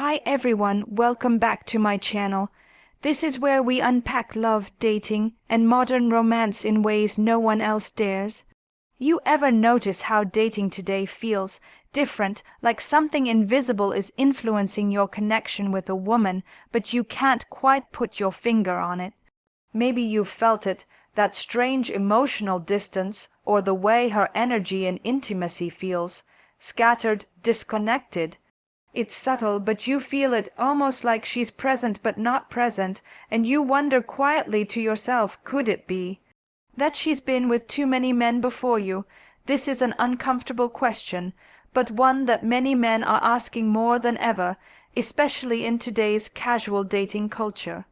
Hi everyone, welcome back to my channel. This is where we unpack love, dating, and modern romance in ways no one else dares. You ever notice how dating today feels different, like something invisible is influencing your connection with a woman, but you can't quite put your finger on it? Maybe you've felt it, that strange emotional distance, or the way her energy and intimacy feels, scattered, disconnected. It's subtle, but you feel it, almost like she's present but not present, and you wonder quietly to yourself, could it be that she's been with too many men before you? This is an uncomfortable question, but one that many men are asking more than ever, especially in today's casual dating culture.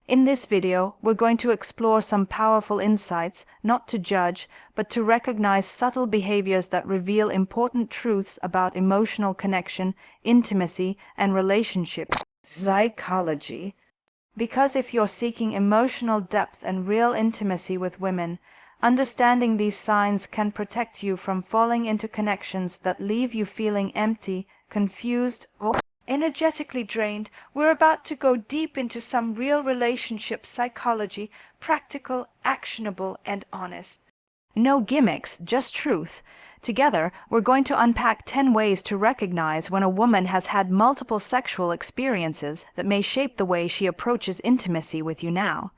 In this video, we're going to explore some powerful insights, not to judge, but to recognize subtle behaviors that reveal important truths about emotional connection, intimacy, and relationship psychology. Because if you're seeking emotional depth and real intimacy with women, understanding these signs can protect you from falling into connections that leave you feeling empty, confused, or energetically drained. We're about to go deep into some real relationship psychology, practical, actionable, and honest. No gimmicks, just truth. Together, we're going to unpack 10 ways to recognize when a woman has had multiple sexual experiences that may shape the way she approaches intimacy with you now.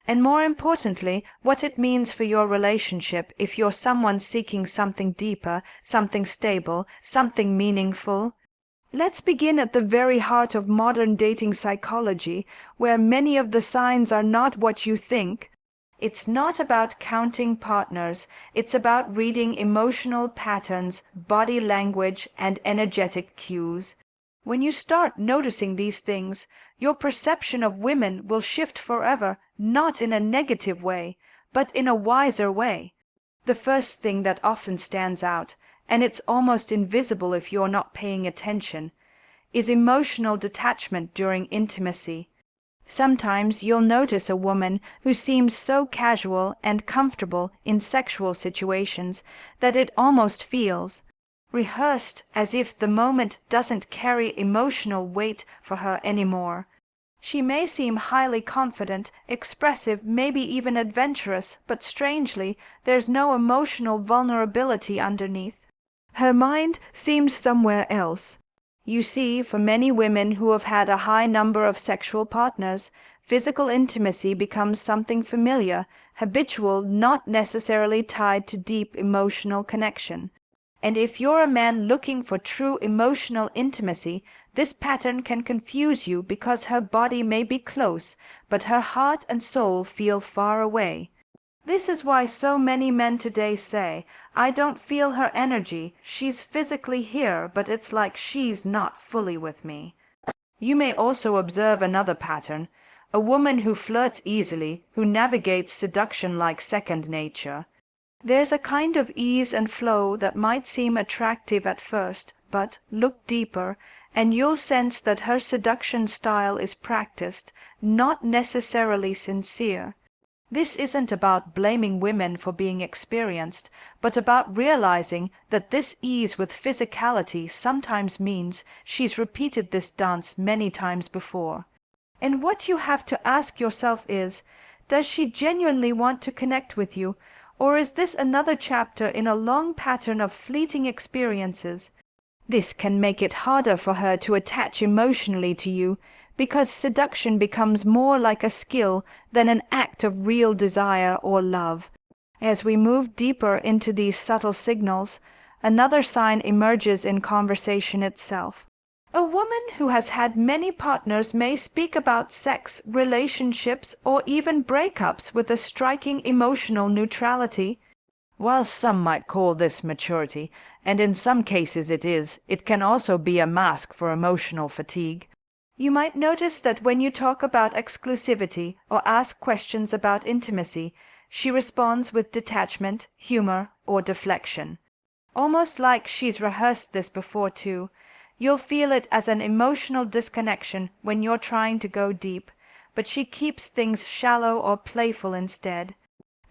And more importantly, what it means for your relationship if you're someone seeking something deeper, something stable, something meaningful. Let's begin at the very heart of modern dating psychology, where many of the signs are not what you think. It's not about counting partners, it's about reading emotional patterns, body language, and energetic cues. When you start noticing these things, your perception of women will shift forever, not in a negative way, but in a wiser way. The first thing that often stands out, and it's almost invisible if you're not paying attention, is emotional detachment during intimacy. Sometimes you'll notice a woman who seems so casual and comfortable in sexual situations that it almost feels rehearsed, as if the moment doesn't carry emotional weight for her anymore. She may seem highly confident, expressive, maybe even adventurous, but strangely, there's no emotional vulnerability underneath. Her mind seems somewhere else. You see, for many women who have had a high number of sexual partners, physical intimacy becomes something familiar, habitual, not necessarily tied to deep emotional connection. And if you're a man looking for true emotional intimacy, this pattern can confuse you because her body may be close, but her heart and soul feel far away. This is why so many men today say, I don't feel her energy, she's physically here, but it's like she's not fully with me. You may also observe another pattern, a woman who flirts easily, who navigates seduction like second nature. There's a kind of ease and flow that might seem attractive at first, but look deeper, and you'll sense that her seduction style is practiced, not necessarily sincere. This isn't about blaming women for being experienced, but about realizing that this ease with physicality sometimes means she's repeated this dance many times before. And what you have to ask yourself is, does she genuinely want to connect with you, or is this another chapter in a long pattern of fleeting experiences? This can make it harder for her to attach emotionally to you, because seduction becomes more like a skill than an act of real desire or love. As we move deeper into these subtle signals, another sign emerges in conversation itself. A woman who has had many partners may speak about sex, relationships, or even breakups with a striking emotional neutrality. While some might call this maturity, and in some cases it is, it can also be a mask for emotional fatigue. You might notice that when you talk about exclusivity or ask questions about intimacy, she responds with detachment, humor, or deflection. Almost like she's rehearsed this before too. You'll feel it as an emotional disconnection when you're trying to go deep, but she keeps things shallow or playful instead.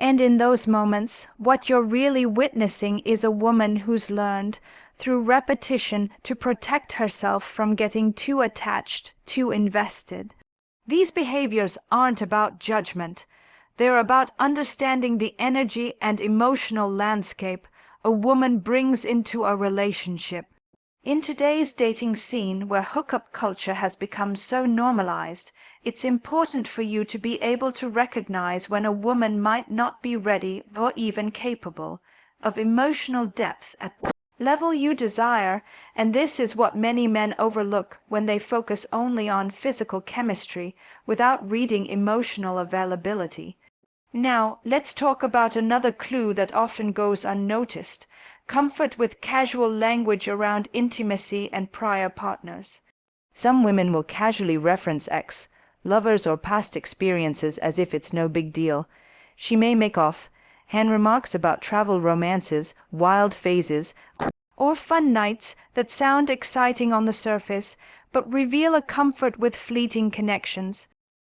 And in those moments, what you're really witnessing is a woman who's learned, through repetition, to protect herself from getting too attached, too invested. These behaviors aren't about judgment. They're about understanding the energy and emotional landscape a woman brings into a relationship. In today's dating scene, where hookup culture has become so normalized, it's important for you to be able to recognize when a woman might not be ready or even capable of emotional depth at the level you desire, and this is what many men overlook when they focus only on physical chemistry without reading emotional availability. Now, let's talk about another clue that often goes unnoticed: comfort with casual language around intimacy and prior partners. Some women will casually reference ex, lovers, or past experiences as if it's no big deal. She may make off-hand remarks about travel romances, wild phases, or fun nights that sound exciting on the surface, but reveal a comfort with fleeting connections.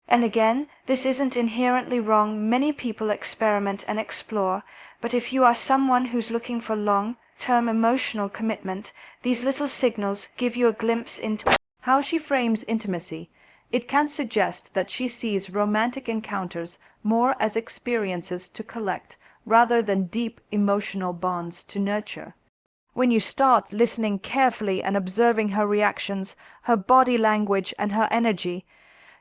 And again, this isn't inherently wrong. Many people experiment and explore, but if you are someone who's looking for long-term emotional commitment, these little signals give you a glimpse into how she frames intimacy. It can suggest that she sees romantic encounters more as experiences to collect rather than deep emotional bonds to nurture. When you start listening carefully and observing her reactions, her body language, and her energy,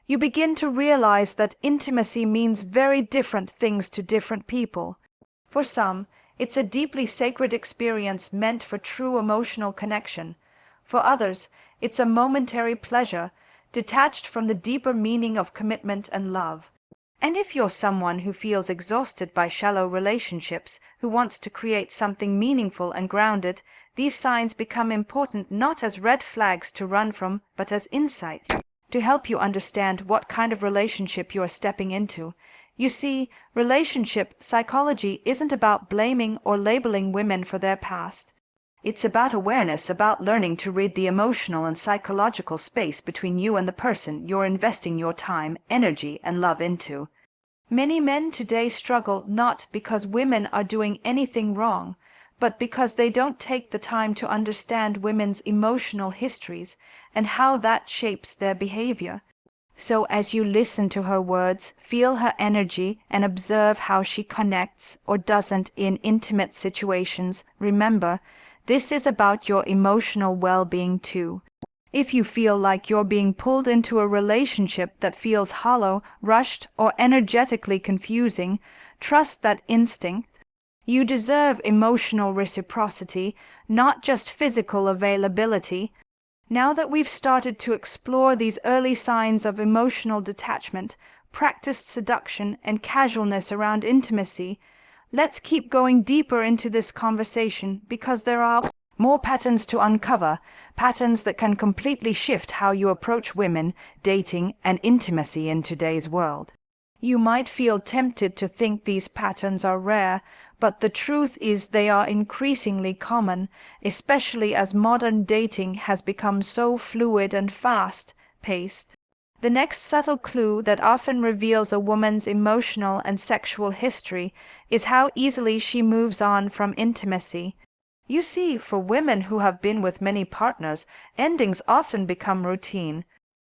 you begin to realize that intimacy means very different things to different people. For some, it's a deeply sacred experience meant for true emotional connection. For others, it's a momentary pleasure, detached from the deeper meaning of commitment and love. And if you're someone who feels exhausted by shallow relationships, who wants to create something meaningful and grounded, these signs become important not as red flags to run from, but as insight to help you understand what kind of relationship you are stepping into. You see, relationship psychology isn't about blaming or labeling women for their past. It's about awareness, about learning to read the emotional and psychological space between you and the person you're investing your time, energy, and love into. Many men today struggle not because women are doing anything wrong, but because they don't take the time to understand women's emotional histories and how that shapes their behavior. So as you listen to her words, feel her energy, and observe how she connects or doesn't in intimate situations, remember, this is about your emotional well-being too. If you feel like you're being pulled into a relationship that feels hollow, rushed, or energetically confusing, trust that instinct. You deserve emotional reciprocity, not just physical availability. Now that we've started to explore these early signs of emotional detachment, practiced seduction, and casualness around intimacy, let's keep going deeper into this conversation, because there are more patterns to uncover, patterns that can completely shift how you approach women, dating, and intimacy in today's world. You might feel tempted to think these patterns are rare, but the truth is they are increasingly common, especially as modern dating has become so fluid and fast-paced. The next subtle clue that often reveals a woman's emotional and sexual history is how easily she moves on from intimacy. You see, for women who have been with many partners, endings often become routine.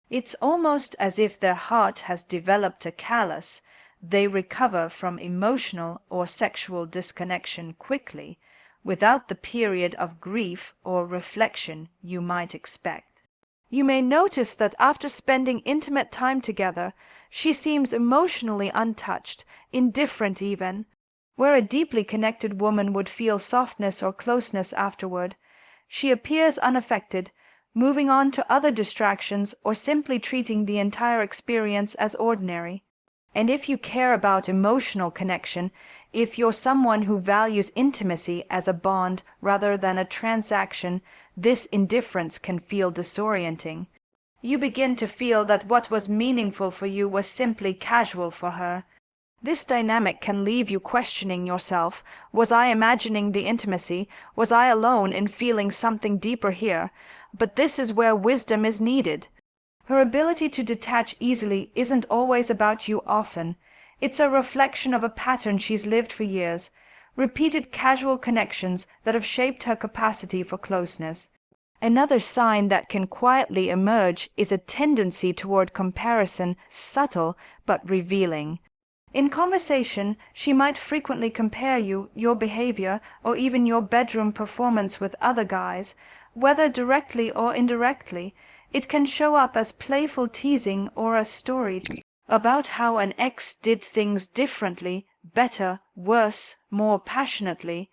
It's almost as if their heart has developed a callus. They recover from emotional or sexual disconnection quickly, without the period of grief or reflection you might expect. You may notice that after spending intimate time together, she seems emotionally untouched, indifferent even. Where a deeply connected woman would feel softness or closeness afterward, she appears unaffected, moving on to other distractions or simply treating the entire experience as ordinary. And if you care about emotional connection, if you're someone who values intimacy as a bond rather than a transaction, this indifference can feel disorienting. You begin to feel that what was meaningful for you was simply casual for her. This dynamic can leave you questioning yourself. Was I imagining the intimacy? Was I alone in feeling something deeper here? But this is where wisdom is needed. Her ability to detach easily isn't always about you often. It's a reflection of a pattern she's lived for years, repeated casual connections that have shaped her capacity for closeness. Another sign that can quietly emerge is a tendency toward comparison, subtle but revealing. In conversation, she might frequently compare you, your behavior, or even your bedroom performance with other guys, whether directly or indirectly. It can show up as playful teasing or as stories about how an ex did things differently, better, worse, more passionately.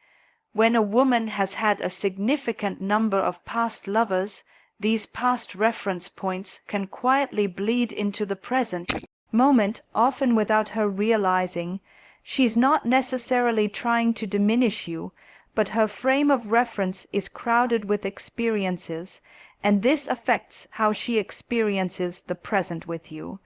When a woman has had a significant number of past lovers, these past reference points can quietly bleed into the present moment, often without her realizing. She's not necessarily trying to diminish you, but her frame of reference is crowded with experiences, and this affects how she experiences the present with you.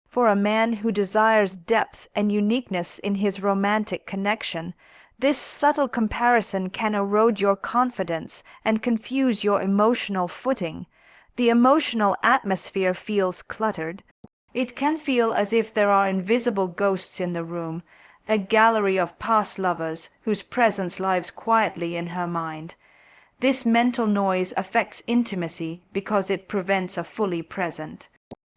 For a man who desires depth and uniqueness in his romantic connection, this subtle comparison can erode your confidence and confuse your emotional footing. The emotional atmosphere feels cluttered. It can feel as if there are invisible ghosts in the room, a gallery of past lovers whose presence lives quietly in her mind. This mental noise affects intimacy because it prevents a fully present,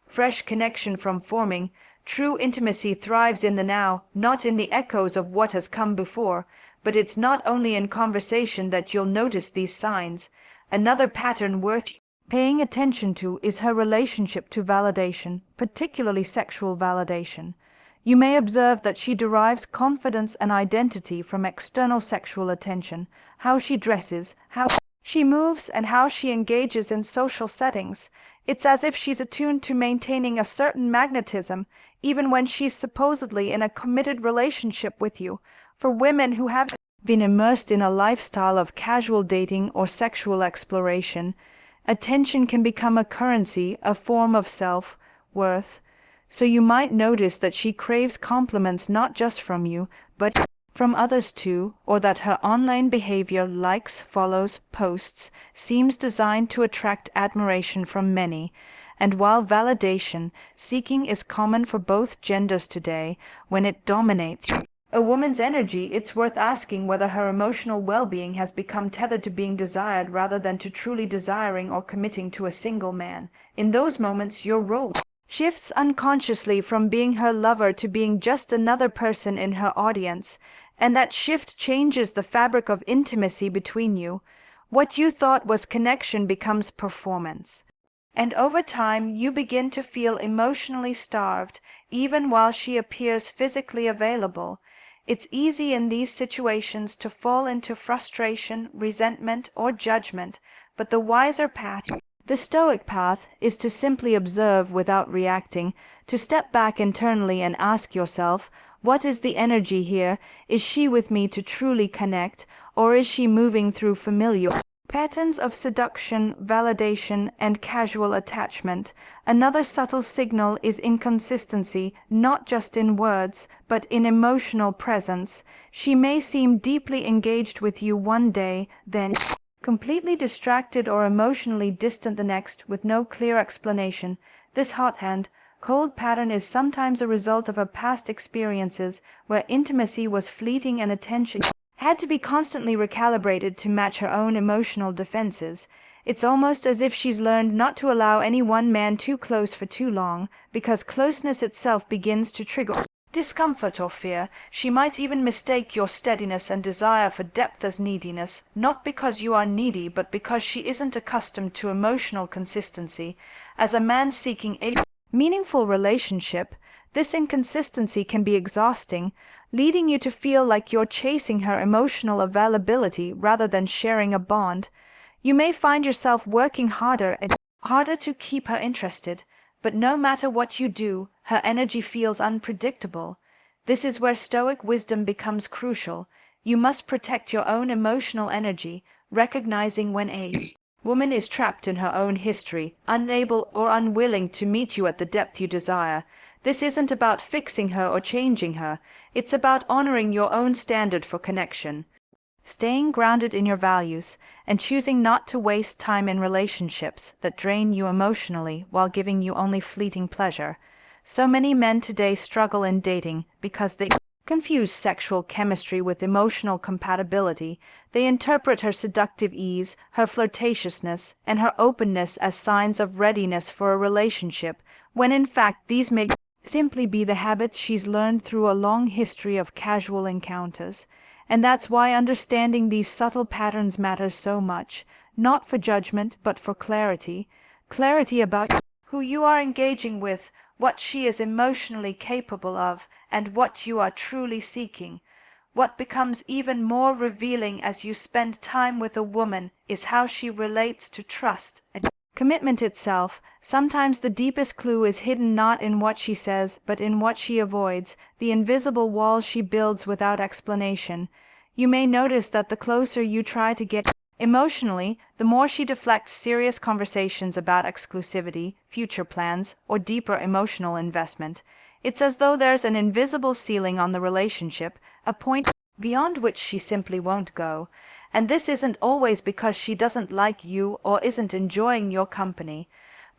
fresh connection from forming. True intimacy thrives in the now, not in the echoes of what has come before. But it's not only in conversation that you'll notice these signs. Another pattern worth paying attention to is her relationship to validation, particularly sexual validation. You may observe that she derives confidence and identity from external sexual attention, how she dresses, how she moves, and how she engages in social settings. It's as if she's attuned to maintaining a certain magnetism, even when she's supposedly in a committed relationship with you. For women who have been immersed in a lifestyle of casual dating or sexual exploration, attention can become a currency, a form of self-worth. So you might notice that she craves compliments not just from you, but from others too, or that her online behavior, likes, follows, posts, seems designed to attract admiration from many. And while validation seeking is common for both genders today, when it dominates a woman's energy, it's worth asking whether her emotional well-being has become tethered to being desired rather than to truly desiring or committing to a single man. In those moments, your role shifts unconsciously from being her lover to being just another person in her audience, and that shift changes the fabric of intimacy between you. What you thought was connection becomes performance. And over time, you begin to feel emotionally starved, even while she appears physically available. It's easy in these situations to fall into frustration, resentment, or judgment, but the wiser path, the Stoic path, is to simply observe without reacting, to step back internally and ask yourself, what is the energy here? Is she with me to truly connect, or is she moving through familiar patterns of seduction, validation, and casual attachment? Another subtle signal is inconsistency, not just in words, but in emotional presence. She may seem deeply engaged with you one day, then completely distracted or emotionally distant the next, with no clear explanation. This hot-hand, cold pattern is sometimes a result of her past experiences, where intimacy was fleeting and attention had to be constantly recalibrated to match her own emotional defenses. It's almost as if she's learned not to allow any one man too close for too long, because closeness itself begins to trigger discomfort or fear. She might even mistake your steadiness and desire for depth as neediness, not because you are needy, but because she isn't accustomed to emotional consistency. As a man seeking a meaningful relationship, this inconsistency can be exhausting, leading you to feel like you're chasing her emotional availability rather than sharing a bond. You may find yourself working harder and harder to keep her interested, but no matter what you do, her energy feels unpredictable. This is where Stoic wisdom becomes crucial. You must protect your own emotional energy, recognizing when a woman is trapped in her own history, unable or unwilling to meet you at the depth you desire. This isn't about fixing her or changing her. It's about honoring your own standard for connection, staying grounded in your values, and choosing not to waste time in relationships that drain you emotionally while giving you only fleeting pleasure. So many men today struggle in dating because they confuse sexual chemistry with emotional compatibility. They interpret her seductive ease, her flirtatiousness, and her openness as signs of readiness for a relationship, when in fact these may simply be the habits she's learned through a long history of casual encounters. And that's why understanding these subtle patterns matters so much, not for judgment, but for clarity. Clarity about who you are engaging with, what she is emotionally capable of, and what you are truly seeking. What becomes even more revealing as you spend time with a woman is how she relates to trust and commitment itself. Sometimes the deepest clue is hidden not in what she says, but in what she avoids, the invisible walls she builds without explanation. You may notice that the closer you try to get emotionally, the more she deflects serious conversations about exclusivity, future plans, or deeper emotional investment. It's as though there's an invisible ceiling on the relationship, a point beyond which she simply won't go. And this isn't always because she doesn't like you or isn't enjoying your company,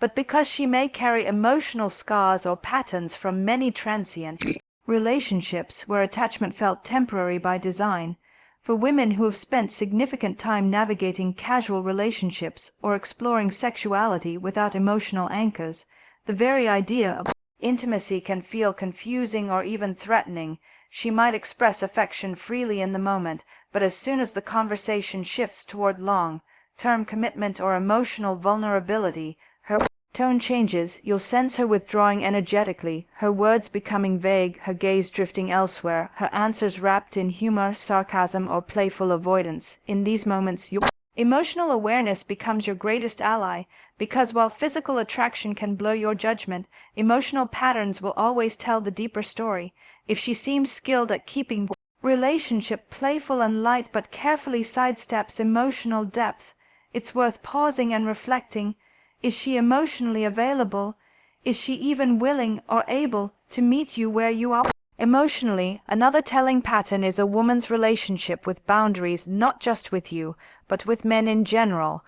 but because she may carry emotional scars or patterns from many transient relationships where attachment felt temporary by design. For women who have spent significant time navigating casual relationships or exploring sexuality without emotional anchors, the very idea of intimacy can feel confusing or even threatening. She might express affection freely in the moment, but as soon as the conversation shifts toward long-term commitment or emotional vulnerability, her tone changes. You'll sense her withdrawing energetically, her words becoming vague, her gaze drifting elsewhere, her answers wrapped in humor, sarcasm, or playful avoidance. In these moments, your emotional awareness becomes your greatest ally, because while physical attraction can blur your judgment, emotional patterns will always tell the deeper story. If she seems skilled at keeping the relationship playful and light but carefully sidesteps emotional depth, it's worth pausing and reflecting. Is she emotionally available? Is she even willing or able to meet you where you are emotionally? Another telling pattern is a woman's relationship with boundaries, not just with you, but with men in general.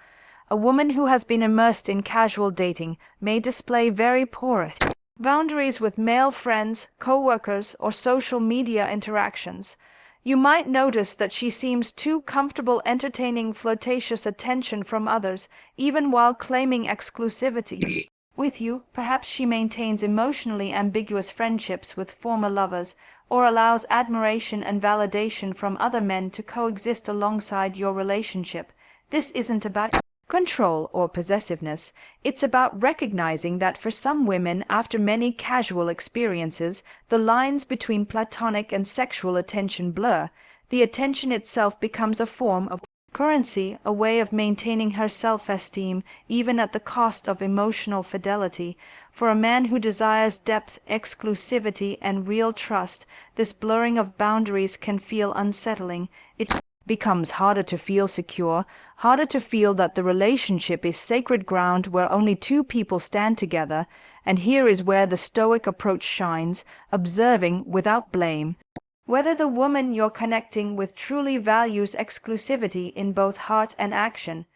A woman who has been immersed in casual dating may display very porous boundaries with male friends, co-workers, or social media interactions. You might notice that she seems too comfortable entertaining flirtatious attention from others, even while claiming exclusivity with you. Perhaps she maintains emotionally ambiguous friendships with former lovers, or allows admiration and validation from other men to coexist alongside your relationship. This isn't about control or possessiveness. It's about recognizing that for some women, after many casual experiences, the lines between platonic and sexual attention blur. The attention itself becomes a form of currency, a way of maintaining her self-esteem, even at the cost of emotional fidelity. For a man who desires depth, exclusivity, and real trust, this blurring of boundaries can feel unsettling. It becomes harder to feel secure, harder to feel that the relationship is sacred ground where only two people stand together. And here is where the Stoic approach shines, observing without blame whether the woman you're connecting with truly values exclusivity in both heart and action.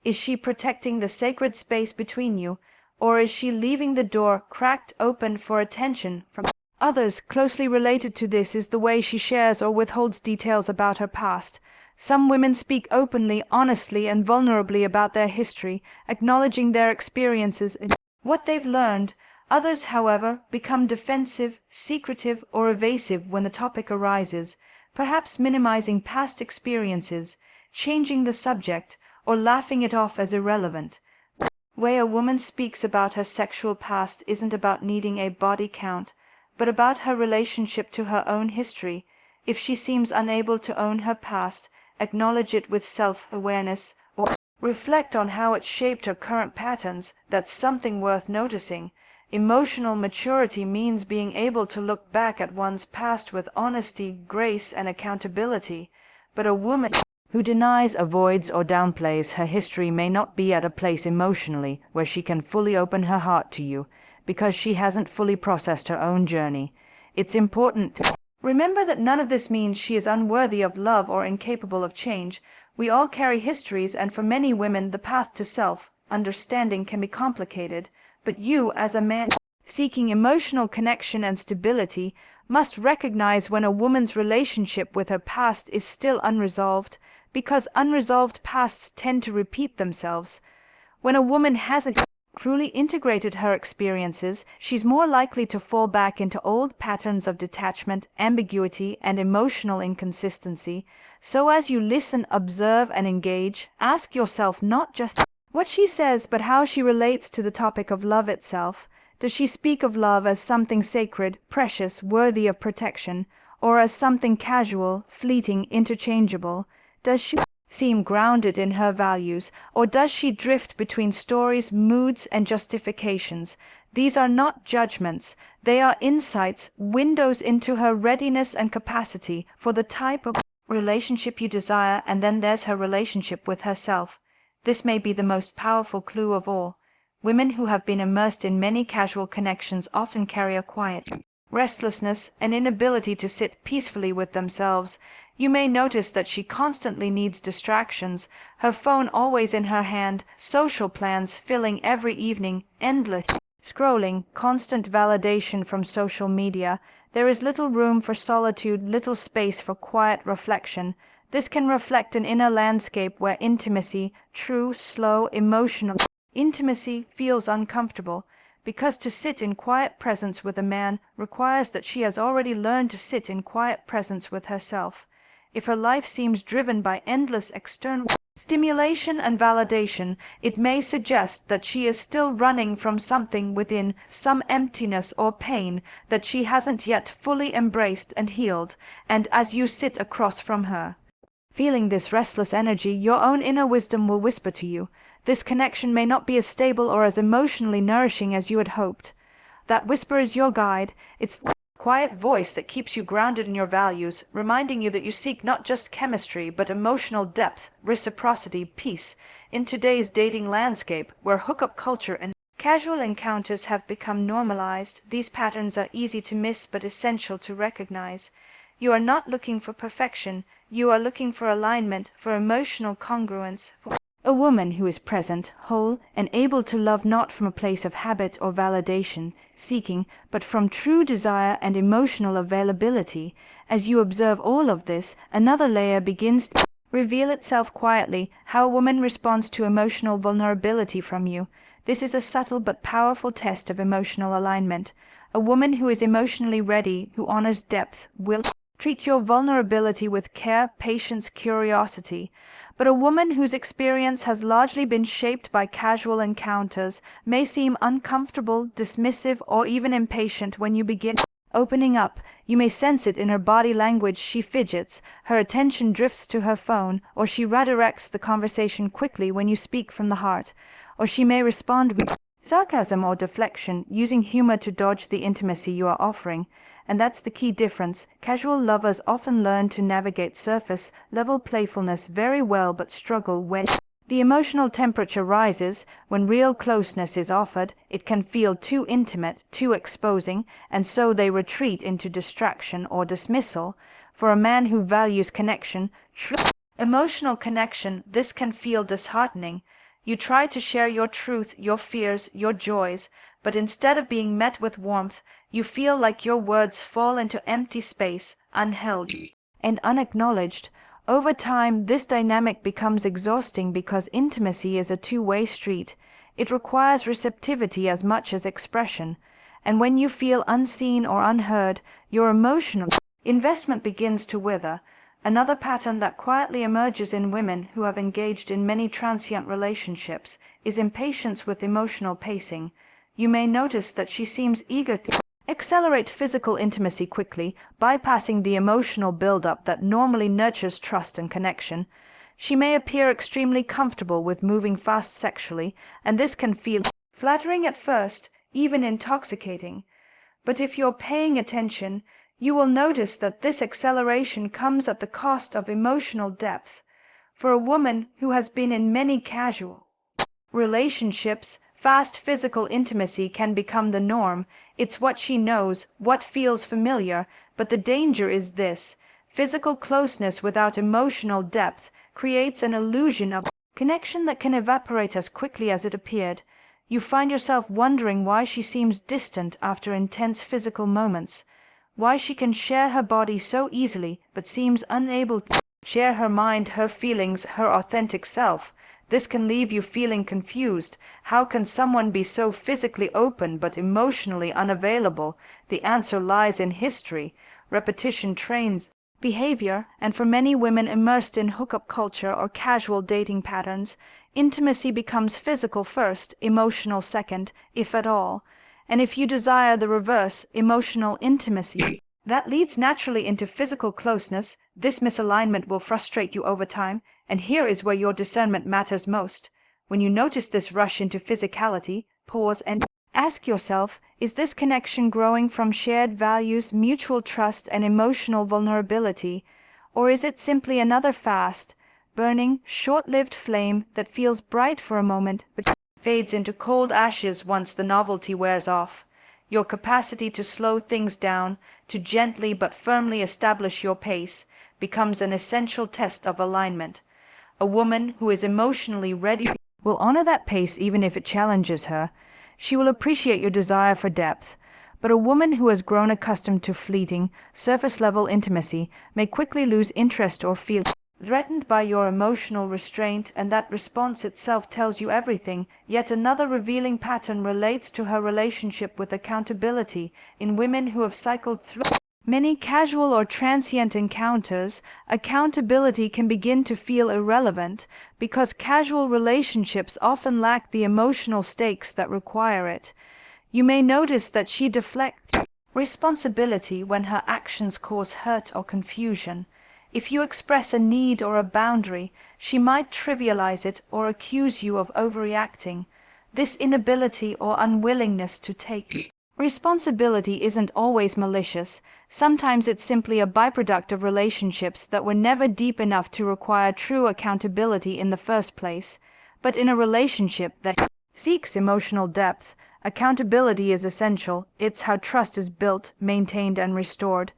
Is she protecting the sacred space between you, or is she leaving the door cracked open for attention from others? Closely related to this is the way she shares or withholds details about her past. Some women speak openly, honestly, and vulnerably about their history, acknowledging their experiences and what they've learned. Others, however, become defensive, secretive, or evasive when the topic arises, perhaps minimizing past experiences, changing the subject, or laughing it off as irrelevant. The way a woman speaks about her sexual past isn't about needing a body count, but about her relationship to her own history. If she seems unable to own her past, acknowledge it with self-awareness, or reflect on how it shaped her current patterns. That's something worth noticing. Emotional maturity means being able to look back at one's past with honesty, grace, and accountability. But a woman who denies, avoids, or downplays her history may not be at a place emotionally where she can fully open her heart to you, because she hasn't fully processed her own journey. It's important to remember that none of this means she is unworthy of love or incapable of change. We all carry histories, and for many women the path to self-understanding can be complicated. But you, as a man, seeking emotional connection and stability must recognize when a woman's relationship with her past is still unresolved, because unresolved pasts tend to repeat themselves. When a woman hasn't truly integrated her experiences, she's more likely to fall back into old patterns of detachment, ambiguity, and emotional inconsistency. So as you listen, observe, and engage, ask yourself not just what she says, but how she relates to the topic of love itself. Does she speak of love as something sacred, precious, worthy of protection, or as something casual, fleeting, interchangeable? Does she seem grounded in her values, or does she drift between stories, moods, and justifications? These are not judgments, they are insights, windows into her readiness and capacity for the type of relationship you desire. And then there's her relationship with herself. This may be the most powerful clue of all. Women who have been immersed in many casual connections often carry a quiet restlessness, an inability to sit peacefully with themselves. You may notice that she constantly needs distractions, her phone always in her hand, social plans filling every evening, endless scrolling, constant validation from social media. There is little room for solitude, little space for quiet reflection. This can reflect an inner landscape where intimacy, true, slow, emotional intimacy, feels uncomfortable, because to sit in quiet presence with a man requires that she has already learned to sit in quiet presence with herself. If her life seems driven by endless external stimulation and validation, it may suggest that she is still running from something within, some emptiness or pain that she hasn't yet fully embraced and healed. And as you sit across from her, feeling this restless energy, your own inner wisdom will whisper to you, this connection may not be as stable or as emotionally nourishing as you had hoped. That whisper is your guide. It's the quiet voice that keeps you grounded in your values, reminding you that you seek not just chemistry, but emotional depth, reciprocity, peace. In today's dating landscape, where hookup culture and casual encounters have become normalized, these patterns are easy to miss but essential to recognize. You are not looking for perfection, you are looking for alignment, for emotional congruence, for a woman who is present, whole, and able to love not from a place of habit or validation seeking, but from true desire and emotional availability. As you observe all of this, another layer begins to reveal itself quietly, how a woman responds to emotional vulnerability from you. This is a subtle but powerful test of emotional alignment. A woman who is emotionally ready, who honors depth, will treat your vulnerability with care, patience, curiosity. But a woman whose experience has largely been shaped by casual encounters may seem uncomfortable, dismissive, or even impatient when you begin opening up. You may sense it in her body language. She fidgets, her attention drifts to her phone, or she redirects the conversation quickly when you speak from the heart. Or she may respond with sarcasm or deflection, using humor to dodge the intimacy you are offering. And that's the key difference. Casual lovers often learn to navigate surface-level playfulness very well, but struggle when the emotional temperature rises. When real closeness is offered, it can feel too intimate, too exposing, and so they retreat into distraction or dismissal. For a man who values connection, true emotional connection, this can feel disheartening. You try to share your truth, your fears, your joys, but instead of being met with warmth, you feel like your words fall into empty space, unheld and unacknowledged. Over time, this dynamic becomes exhausting because intimacy is a two-way street. It requires receptivity as much as expression. And when you feel unseen or unheard, your emotional investment begins to wither. Another pattern that quietly emerges in women who have engaged in many transient relationships is impatience with emotional pacing. You may notice that she seems eager to accelerate physical intimacy quickly, bypassing the emotional build-up that normally nurtures trust and connection. She may appear extremely comfortable with moving fast sexually, and this can feel flattering at first, even intoxicating. But if you're paying attention, you will notice that this acceleration comes at the cost of emotional depth. For a woman who has been in many casual relationships, fast physical intimacy can become the norm. It's what she knows, what feels familiar, but the danger is this. Physical closeness without emotional depth creates an illusion of connection that can evaporate as quickly as it appeared. You find yourself wondering why she seems distant after intense physical moments, why she can share her body so easily but seems unable to share her mind, her feelings, her authentic self. This can leave you feeling confused. How can someone be so physically open but emotionally unavailable? The answer lies in history. Repetition trains behavior, and for many women immersed in hookup culture or casual dating patterns, intimacy becomes physical first, emotional second, if at all. And if you desire the reverse, emotional intimacy, that leads naturally into physical closeness. This misalignment will frustrate you over time, and here is where your discernment matters most. When you notice this rush into physicality, pause and ask yourself, is this connection growing from shared values, mutual trust, and emotional vulnerability, or is it simply another fast, burning, short-lived flame that feels bright for a moment but fades into cold ashes once the novelty wears off? Your capacity to slow things down, to gently but firmly establish your pace, becomes an essential test of alignment. A woman who is emotionally ready will honor that pace even if it challenges her. She will appreciate your desire for depth. But a woman who has grown accustomed to fleeting, surface-level intimacy may quickly lose interest or feel threatened by your emotional restraint, and that response itself tells you everything. Yet another revealing pattern relates to her relationship with accountability. In women who have cycled through many casual or transient encounters, accountability can begin to feel irrelevant because casual relationships often lack the emotional stakes that require it. You may notice that she deflects responsibility when her actions cause hurt or confusion. If you express a need or a boundary, she might trivialize it or accuse you of overreacting. This inability or unwillingness to take responsibility isn't always malicious. Sometimes it's simply a byproduct of relationships that were never deep enough to require true accountability in the first place. But in a relationship that seeks emotional depth, accountability is essential. It's how trust is built, maintained, and restored.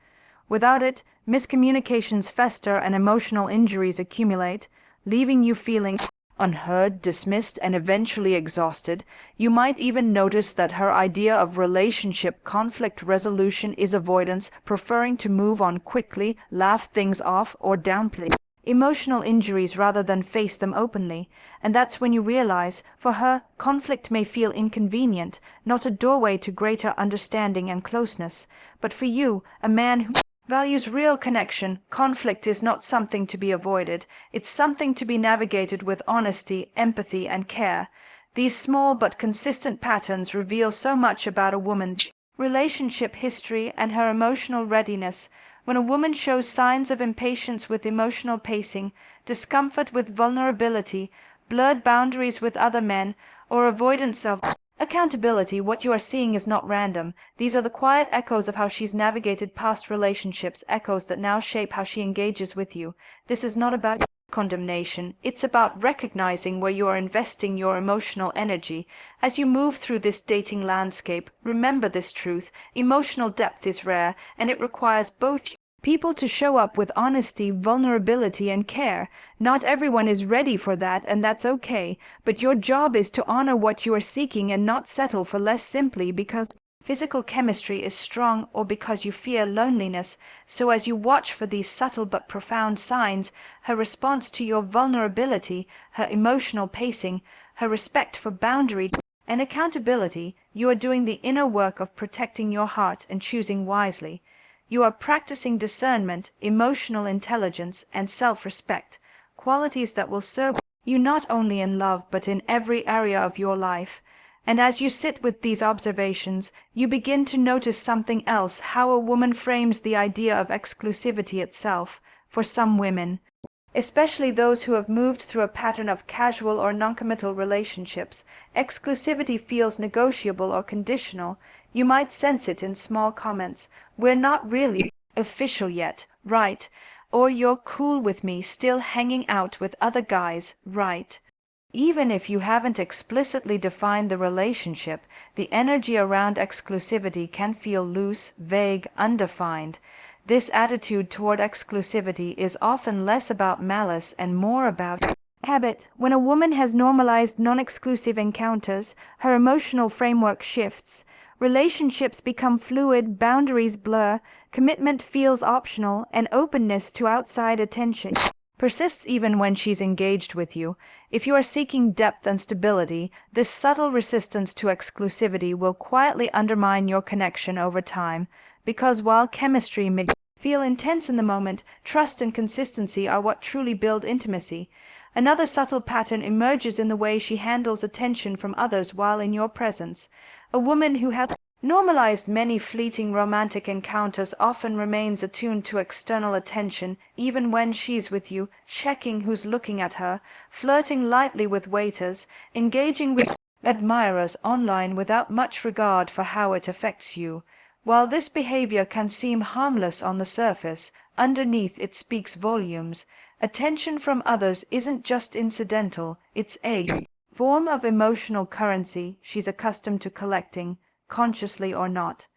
Without it, miscommunications fester and emotional injuries accumulate, leaving you feeling unheard, dismissed, and eventually exhausted. You might even notice that her idea of relationship conflict resolution is avoidance, preferring to move on quickly, laugh things off, or downplay emotional injuries rather than face them openly. And that's when you realize, for her, conflict may feel inconvenient, not a doorway to greater understanding and closeness. But for you, a man who values real connection, conflict is not something to be avoided. It's something to be navigated with honesty, empathy, and care. These small but consistent patterns reveal so much about a woman's relationship history and her emotional readiness. When a woman shows signs of impatience with emotional pacing, discomfort with vulnerability, blurred boundaries with other men, or avoidance of accountability, what you are seeing is not random. These are the quiet echoes of how she's navigated past relationships, echoes that now shape how she engages with you. This is not about condemnation. It's about recognizing where you are investing your emotional energy. As you move through this dating landscape, remember this truth. Emotional depth is rare, and it requires both people to show up with honesty, vulnerability, and care. Not everyone is ready for that, and that's okay. But your job is to honor what you are seeking and not settle for less simply because physical chemistry is strong or because you fear loneliness. So as you watch for these subtle but profound signs, her response to your vulnerability, her emotional pacing, her respect for boundary and accountability, you are doing the inner work of protecting your heart and choosing wisely. You are practicing discernment, emotional intelligence, and self-respect, qualities that will serve you not only in love but in every area of your life. And as you sit with these observations, you begin to notice something else, how a woman frames the idea of exclusivity itself. For some women, especially those who have moved through a pattern of casual or noncommittal relationships, exclusivity feels negotiable or conditional. You might sense it in small comments. We're not really official yet, right? Or you're cool with me still hanging out with other guys, right? Even if you haven't explicitly defined the relationship, the energy around exclusivity can feel loose, vague, undefined. This attitude toward exclusivity is often less about malice and more about Habit. When a woman has normalized non-exclusive encounters, her emotional framework shifts. Relationships become fluid, boundaries blur, commitment feels optional, and openness to outside attention persists even when she's engaged with you. If you are seeking depth and stability, this subtle resistance to exclusivity will quietly undermine your connection over time, because while chemistry may feel intense in the moment, trust and consistency are what truly build intimacy. Another subtle pattern emerges in the way she handles attention from others while in your presence. A woman who has normalized many fleeting romantic encounters often remains attuned to external attention even when she's with you, checking who's looking at her, flirting lightly with waiters, engaging with admirers online without much regard for how it affects you. While this behavior can seem harmless on the surface, underneath it speaks volumes. Attention from others isn't just incidental, it's a form of emotional currency she's accustomed to collecting, consciously or not.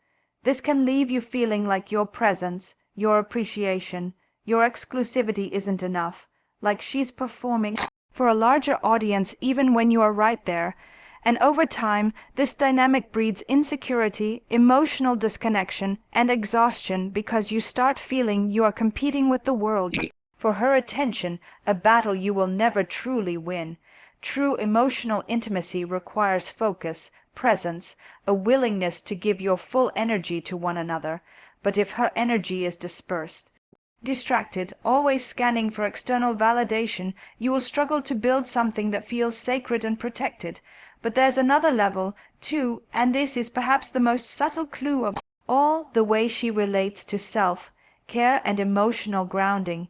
This can leave you feeling like your presence, your appreciation, your exclusivity isn't enough, like she's performing for a larger audience even when you are right there. And over time, this dynamic breeds insecurity, emotional disconnection, and exhaustion because you start feeling you are competing with the world for her attention, a battle you will never truly win. True emotional intimacy requires focus, presence, a willingness to give your full energy to one another. But if her energy is dispersed, distracted, always scanning for external validation, you will struggle to build something that feels sacred and protected. But there's another level, too, and this is perhaps the most subtle clue of all: the way she relates to self, care, and emotional grounding.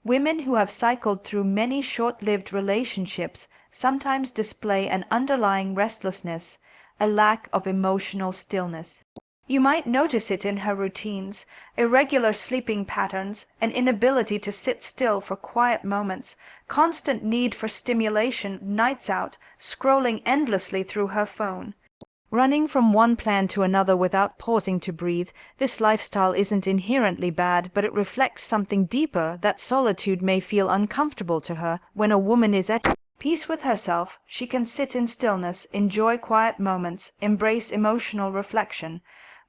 Women who have cycled through many short-lived relationships sometimes display an underlying restlessness, a lack of emotional stillness. You might notice it in her routines: irregular sleeping patterns, an inability to sit still for quiet moments, constant need for stimulation, nights out, scrolling endlessly through her phone, running from one plan to another without pausing to breathe. This lifestyle isn't inherently bad, but it reflects something deeper: that solitude may feel uncomfortable to her. When a woman is at peace with herself, she can sit in stillness, enjoy quiet moments, embrace emotional reflection.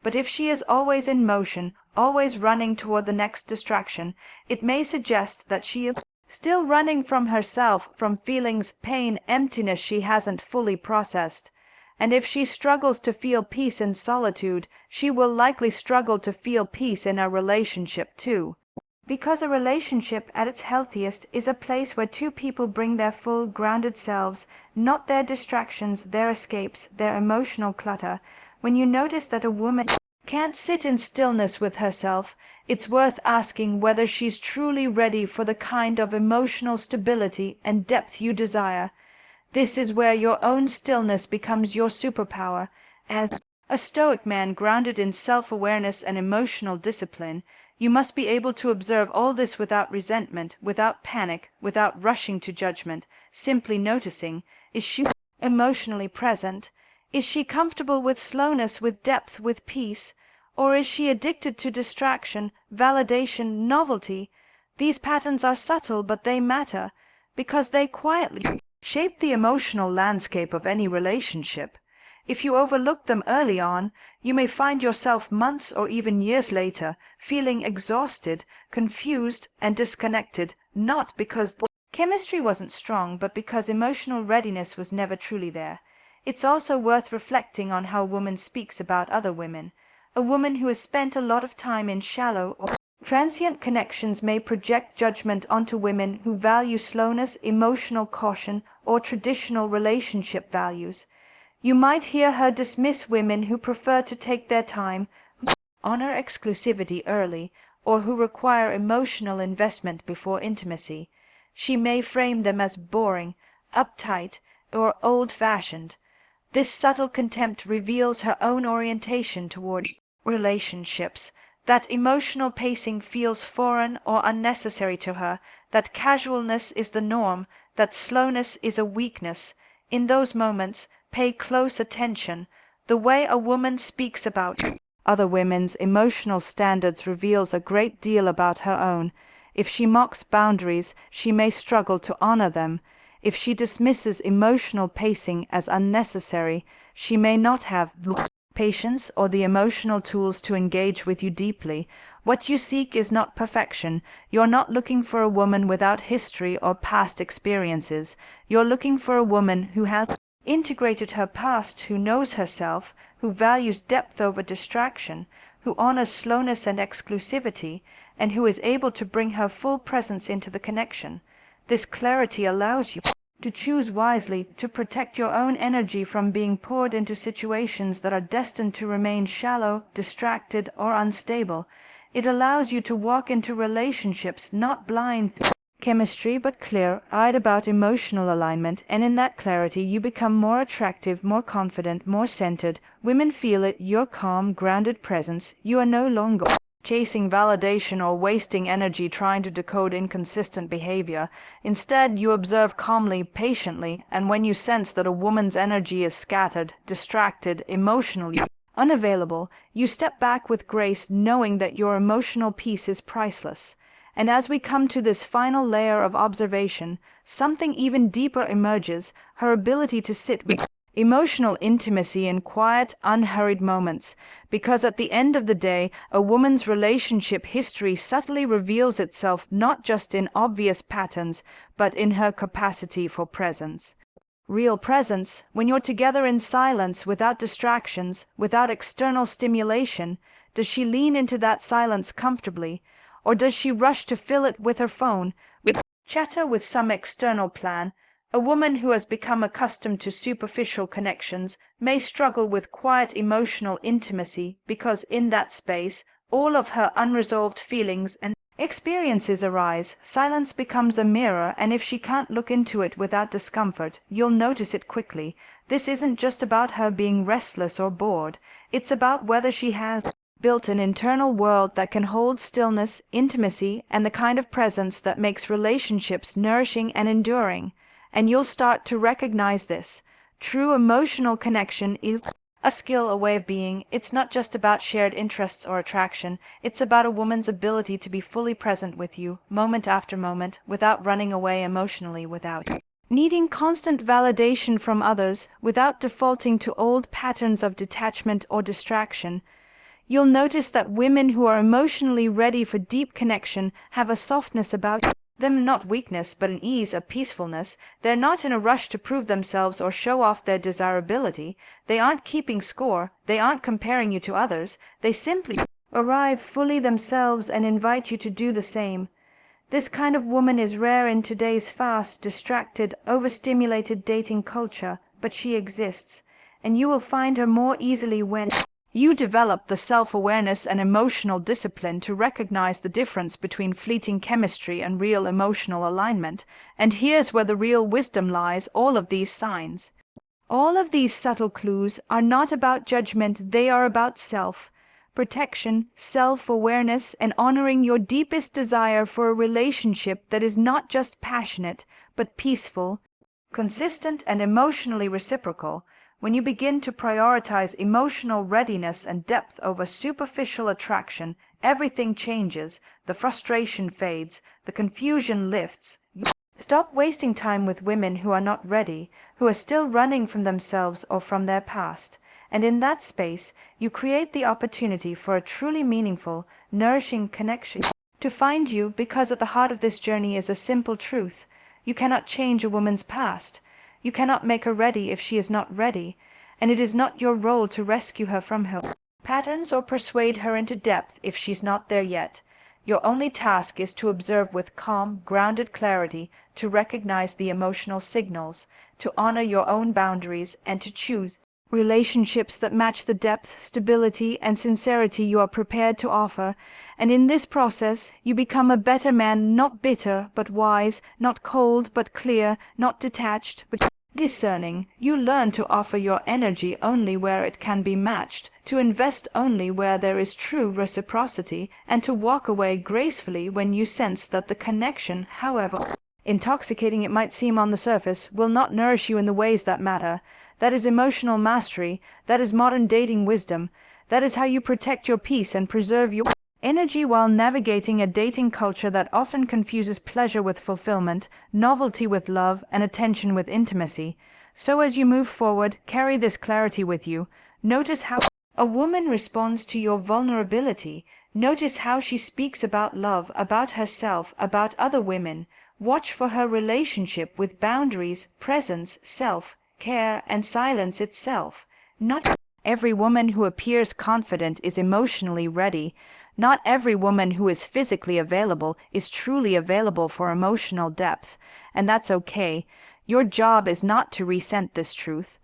But if she is always in motion, always running toward the next distraction, it may suggest that she is still running from herself, from feelings, pain, emptiness she hasn't fully processed. And if she struggles to feel peace in solitude, she will likely struggle to feel peace in a relationship too. Because a relationship at its healthiest is a place where two people bring their full, grounded selves, not their distractions, their escapes, their emotional clutter. When you notice that a woman can't sit in stillness with herself, it's worth asking whether she's truly ready for the kind of emotional stability and depth you desire. This is where your own stillness becomes your superpower. As a stoic man grounded in self-awareness and emotional discipline, you must be able to observe all this without resentment, without panic, without rushing to judgment, simply noticing: is she emotionally present? Is she comfortable with slowness, with depth, with peace? Or is she addicted to distraction, validation, novelty? These patterns are subtle, but they matter, because they quietly shape the emotional landscape of any relationship. If you overlook them early on, you may find yourself months or even years later feeling exhausted, confused, and disconnected, not because the chemistry wasn't strong, but because emotional readiness was never truly there. It's also worth reflecting on how a woman speaks about other women. A woman who has spent a lot of time in shallow or transient connections may project judgment onto women who value slowness, emotional caution, or traditional relationship values. You might hear her dismiss women who prefer to take their time, who honor exclusivity early, or who require emotional investment before intimacy. She may frame them as boring, uptight, or old-fashioned. This subtle contempt reveals her own orientation toward relationships, that emotional pacing feels foreign or unnecessary to her, that casualness is the norm, that slowness is a weakness. In those moments, pay close attention. The way a woman speaks about other women's emotional standards reveals a great deal about her own. If she mocks boundaries, she may struggle to honor them. If she dismisses emotional pacing as unnecessary, she may not have the patience or the emotional tools to engage with you deeply. What you seek is not perfection. You're not looking for a woman without history or past experiences. You're looking for a woman who has integrated her past, who knows herself, who values depth over distraction, who honors slowness and exclusivity, and who is able to bring her full presence into the connection. This clarity allows you to choose wisely, to protect your own energy from being poured into situations that are destined to remain shallow, distracted, or unstable. It allows you to walk into relationships not blind to chemistry but clear-eyed about emotional alignment, and in that clarity you become more attractive, more confident, more centered. Women feel it, your calm, grounded presence. You are no longer chasing validation or wasting energy trying to decode inconsistent behavior. Instead, you observe calmly, patiently, and when you sense that a woman's energy is scattered, distracted, emotionally unavailable, you step back with grace, knowing that your emotional peace is priceless. And as we come to this final layer of observation, something even deeper emerges: her ability to sit with emotional intimacy in quiet, unhurried moments. Because at the end of the day, a woman's relationship history subtly reveals itself not just in obvious patterns, but in her capacity for presence. Real presence, when you're together in silence, without distractions, without external stimulation. Does she lean into that silence comfortably, or does she rush to fill it with her phone, with chatter, with some external plan? A woman who has become accustomed to superficial connections may struggle with quiet emotional intimacy, because in that space all of her unresolved feelings and experiences arise. Silence becomes a mirror, and if she can't look into it without discomfort, you'll notice it quickly. This isn't just about her being restless or bored. It's about whether she has built an internal world that can hold stillness, intimacy, and the kind of presence that makes relationships nourishing and enduring. And you'll start to recognize this. True emotional connection is a skill, a way of being. It's not just about shared interests or attraction. It's about a woman's ability to be fully present with you, moment after moment, without running away emotionally, without needing constant validation from others, without defaulting to old patterns of detachment or distraction. You'll notice that women who are emotionally ready for deep connection have a softness about them, not weakness, but an ease, a peacefulness. They're not in a rush to prove themselves or show off their desirability. They aren't keeping score. They aren't comparing you to others. They simply arrive fully themselves and invite you to do the same. This kind of woman is rare in today's fast, distracted, overstimulated dating culture, but she exists, and you will find her more easily when you develop the self-awareness and emotional discipline to recognize the difference between fleeting chemistry and real emotional alignment. And here's where the real wisdom lies: all of these signs, all of these subtle clues are not about judgment, they are about self-protection, self-awareness, and honoring your deepest desire for a relationship that is not just passionate, but peaceful, consistent, and emotionally reciprocal. When you begin to prioritize emotional readiness and depth over superficial attraction, everything changes. The frustration fades, the confusion lifts. Stop wasting time with women who are not ready, who are still running from themselves or from their past. And in that space, you create the opportunity for a truly meaningful, nourishing connection to find you, because at the heart of this journey is a simple truth. You cannot change a woman's past. You cannot make her ready if she is not ready, and it is not your role to rescue her from her patterns or persuade her into depth if she's not there yet. Your only task is to observe with calm, grounded clarity, to recognize the emotional signals, to honor your own boundaries, and to choose relationships that match the depth, stability, and sincerity you are prepared to offer. And in this process, you become a better man, not bitter, but wise, not cold, but clear, not detached, but discerning. You learn to offer your energy only where it can be matched, to invest only where there is true reciprocity, and to walk away gracefully when you sense that the connection, however intoxicating it might seem on the surface, will not nourish you in the ways that matter. That is emotional mastery. That is modern dating wisdom. That is how you protect your peace and preserve your energy while navigating a dating culture that often confuses pleasure with fulfillment, novelty with love, and attention with intimacy. So as you move forward, carry this clarity with you. Notice how a woman responds to your vulnerability. Notice how she speaks about love, about herself, about other women. Watch for her relationship with boundaries, presence, self-care, and silence itself. Not every woman who appears confident is emotionally ready. Not every woman who is physically available is truly available for emotional depth, and that's okay. Your job is not to resent this truth.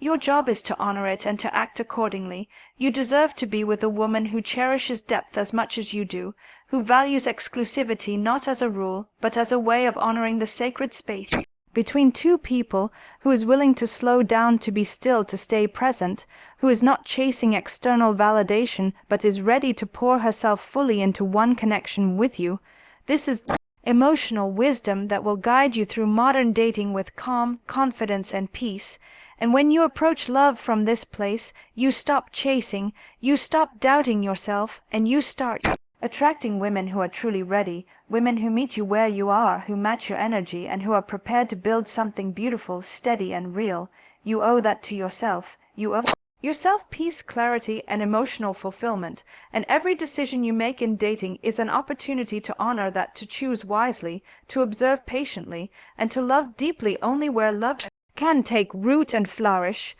Your job is to honor it and to act accordingly. You deserve to be with a woman who cherishes depth as much as you do, who values exclusivity not as a rule, but as a way of honoring the sacred space between two people, who is willing to slow down to be still to stay present, who is not chasing external validation but is ready to pour herself fully into one connection with you. This is emotional wisdom that will guide you through modern dating with calm, confidence, and peace. And when you approach love from this place, you stop chasing, you stop doubting yourself, and you start attracting women who are truly ready, women who meet you where you are, who match your energy, and who are prepared to build something beautiful, steady, and real. You owe that to yourself. You owe yourself peace, clarity, and emotional fulfillment, and every decision you make in dating is an opportunity to honor that, to choose wisely, to observe patiently, and to love deeply only where love can take root and flourish.